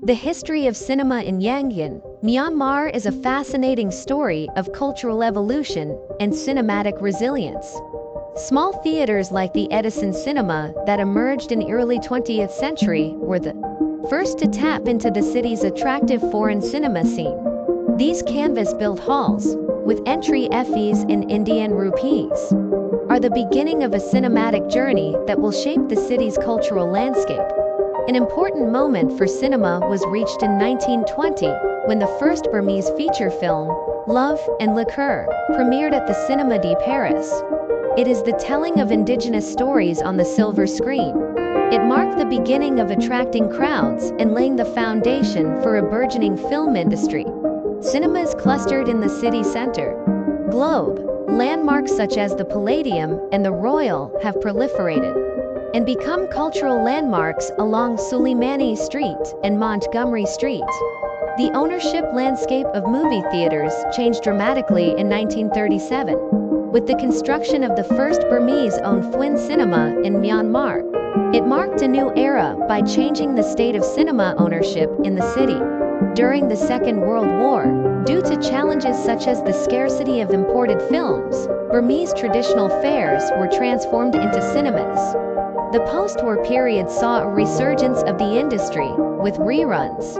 The history of cinema in Yangon, Myanmar is a fascinating story of cultural evolution and cinematic resilience. Small theaters like the Edison Cinema that emerged in the early 20th century were the first to tap into the city's attractive foreign cinema scene. These canvas-built halls, with entry fees in Indian rupees, are the beginning of a cinematic journey that will shape the city's cultural landscape. An important moment for cinema was reached in 1920 when the first Burmese feature film, Love and Liqueur, premiered at the Cinéma de Paris. It is the telling of indigenous stories on the silver screen. It marked the beginning of attracting crowds and laying the foundation for a burgeoning film industry. Cinemas clustered in the city center. Globe, landmarks such as the Palladium and the Royal have proliferated and become cultural landmarks along Suleimani Street and Montgomery Street. The ownership landscape of movie theaters changed dramatically in 1937, with the construction of the first Burmese-owned Twin Cinema in Myanmar. It marked a new era by changing the state of cinema ownership in the city. During the Second World War, due to challenges such as the scarcity of imported films, Burmese traditional fares were transformed into cinemas. The post-war period saw a resurgence of the industry, with reruns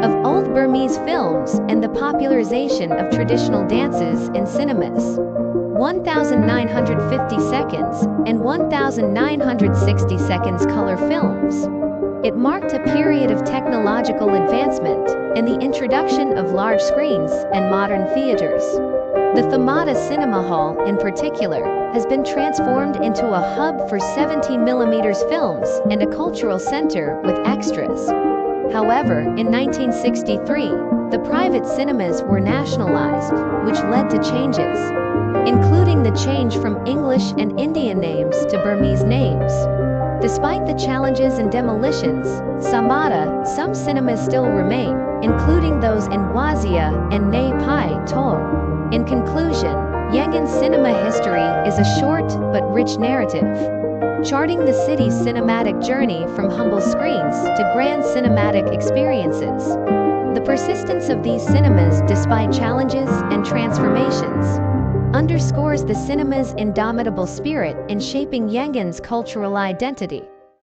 of old Burmese films and the popularization of traditional dances in cinemas. 1,950 seconds and 1,960 seconds color films. It marked a period of technological advancement and the introduction of large screens and modern theaters. The Thamada Cinema Hall, in particular, has been transformed into a hub for 70mm films and a cultural center with extras. However, in 1963, the private cinemas were nationalized, which led to changes, including the change from English and Indian names to Burmese names. Despite the challenges and demolitions, Samada, some cinemas still remain, including those in Wazia and Nay Pai To. In conclusion, Yangon's cinema history is a short but rich narrative, charting the city's cinematic journey from humble screens to grand cinematic experiences. The persistence of these cinemas despite challenges and transformations underscores the cinema's indomitable spirit in shaping Yangon's cultural identity.